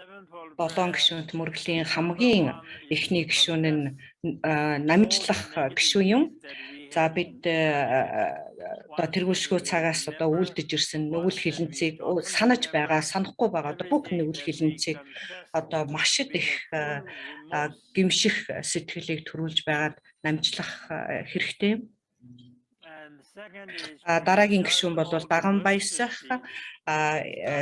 7 гишүүнт мөргөлийн хамгийн эхний гишүүн нь намжлах гишүүн юм. За бид одоо тэргүүлшгүй цагаас одоо үлдэж ирсэн нүгэл хилэнцгийг санаж байгаа, санахгүй байгаа одоо бүх нүгэл хилэнцгийг одоо маш их гимших сэтгэлийг төрүүлж байгаад намжлах хэрэгтэй юм. Дараагийн гишүүн бол даган баясах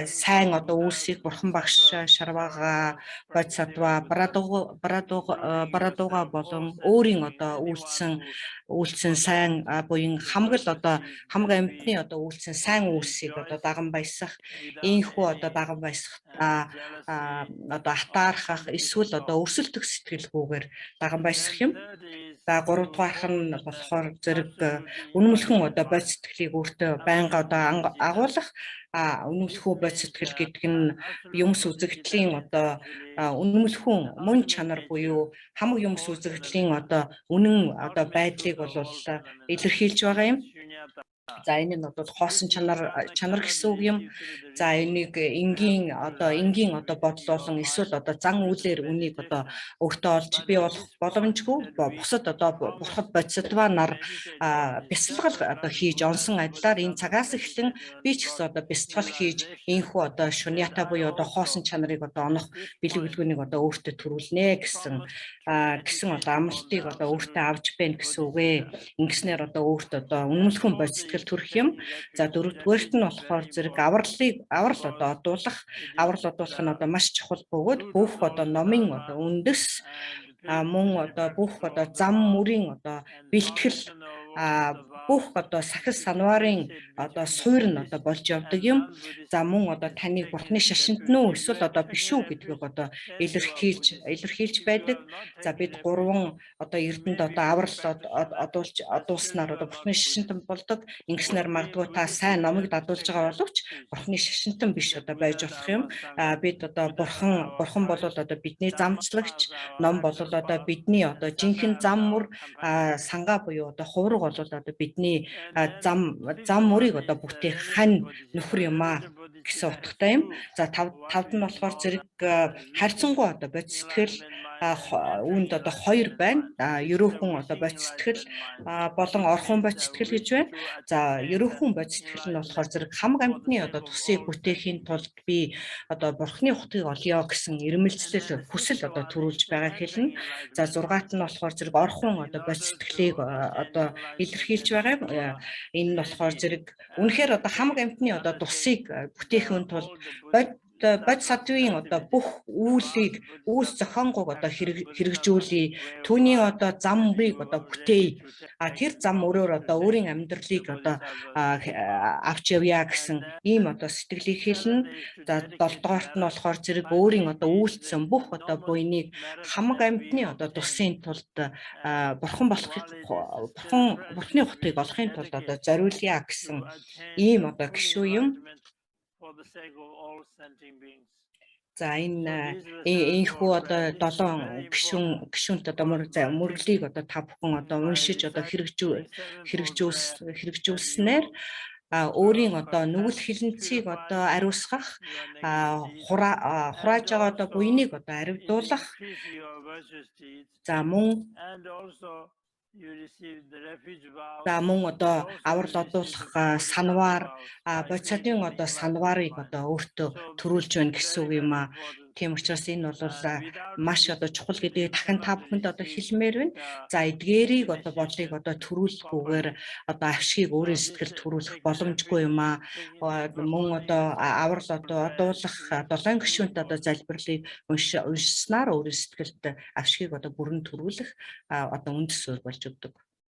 сайн одоо үйлсийг бурхан багш Шарвага Бодсатва Барадуга болон өөрийн одоо үйлсэн сайн буян хамаг амьтны одоо үйлсэн сайн үйлсийг одоо даган баясах ийхүү одоо даган баясах одоо атаархах эсвэл одоо өрсөлдөх сэтгэлгүйгээр даган баясах юм. За 3 дугаарх нь болохоор зэрэг үнэмлэхэн одоо бодит сэтгэлийг өөртөө байнга одоо агуулах үнэмлэхүү бодит сэтгэл гэдэг нь юмс үзэгдлийн одоо үнэмлэхүүн мөн чанар буюу хамаг юмс үзэгдлийн одоо үнэн одоо байдлыг бол илэрхийлж байгаа юм. За энэ нь бол хоосон чанар гэсэн үг юм. За энийг энгийн одоо бодол болон эсвэл одоо зан үйлээр үнийг одоо өөртөө олж бий болох боломжгүй бусад одоо бурхад бодисдва нар бясалгал одоо хийж онсон адилаар энэ цагаас эхлэн би ч гэсэн одоо бясалгал хийж энхүү одоо шуньята буюу одоо хоосон чанарыг одоо онох бэлэг билгүүнийг одоо өөртөө төрүүлнэ гэсэн одоо амлалтыг одоо өөртөө авч байна гэсэн үг ээ. Ингэснээр одоо өөртөө одоо үнэмлэхэн бодис төрөх юм. За 4-р нь болохоор зэрэг аврал одоо одуулах нь одоо маш чухал бөгөөд бүх одоо номын одоо үндэс мөн одоо бүх одоо зам мөрийн одоо бэлтгэл бүх одоо сахил санварын одоо суурь нь одоо болж явдаг юм. За мөн одоо таны бурхны шашинт нь эсвэл одоо биш үү гэдгийг одоо илэрхийлж байдаг. За бид 3 одоо эрдэнд одоо аврал одуулснаар одоо бурхны шашинтан болдог. Ингэснээр магадгүй та сайн номыг дадуулж байгаа боловч бурхны шашинтан биш одоо байж болох юм. Бид одоо бурхан бол одоо бидний замцлагч, ном бол одоо бидний одоо жинхэнэ зам мөр сангаа буюу одоо хувраг бол одоо бидний зам мөрийг одоо бүтээх хань нөхөр юм гэсэн утгатай юм. За 5-д нь болохоор зэрэг харьцангуй одоо бодит сэтгэл үүнд одоо 2 байна. Ерөөхөн одоо бодит сэтгэл болон орхон бодит сэтгэл гэж байна. За ерөөхөн бодит сэтгэл нь болохоор зэрэг хамаг амьтны одоо тусыг бүтээхийн тулд би одоо бурхны утгыг олё гэсэн ирмэлцэл хүсэл одоо төрүүлж байгаа хэлнэ. За 6-т нь болохоор зэрэг орхон одоо бодит сэтгэлийг одоо илэрхийлж байгаа юм. Энэ нь болохоор зэрэг үнэхээр одоо хамаг амьтны одоо тусыг бүтээхийн тулд бод садвын одоо бүх үйлс зохионгоог одоо хэрэгжүүлээ. Түүний одоо зам мөрийг одоо бүтээе. Тэр зам мөрөөр одоо өөрийн амьдралыг одоо авч явъя гэсэн ийм одоо сэтгэлийг хэлнэ. За 7-дугаарт нь болохоор зэрэг өөрийн одоо үйлдэлсэн бүх одоо буйныг хамаг амьтны одоо тусын тулд бурхны утгыг олохын тулд одоо зориулъя гэсэн ийм одоо гишүү юм. За энэхүү одоо 7 гишүүнт одоо мөрөглийг одоо та бүхэн одоо уншиж одоо хэрэгжүүлснээр өөрийн одоо нүгэл хилэнцгийг одоо ариусгах хурааж байгаа одоо буйныг одоо аривдуулах. За мөн одоо аврал одуулах санвар бодисадын одоо санварыг одоо өөртөө төрүүлж байна гэсэн үг юм. Тийм учраас энэ бол маш одоо чухал гэдгийг дахин та бүхэнд одоо хэлмээр байна. За эдгээрийг одоо бодлыг одоо төрүүлэхгүйгээр одоо авшгийг өөрийн сэтгэл төрүүлэх боломжгүй юм. Мөн одоо аврал одоо одуулах 7 гишүүнт одоо залбирлыг уншснаар өөрийн сэтгэлд авшгийг одоо бүрэн төрүүлэх одоо үндэс суурь болж өгдөг.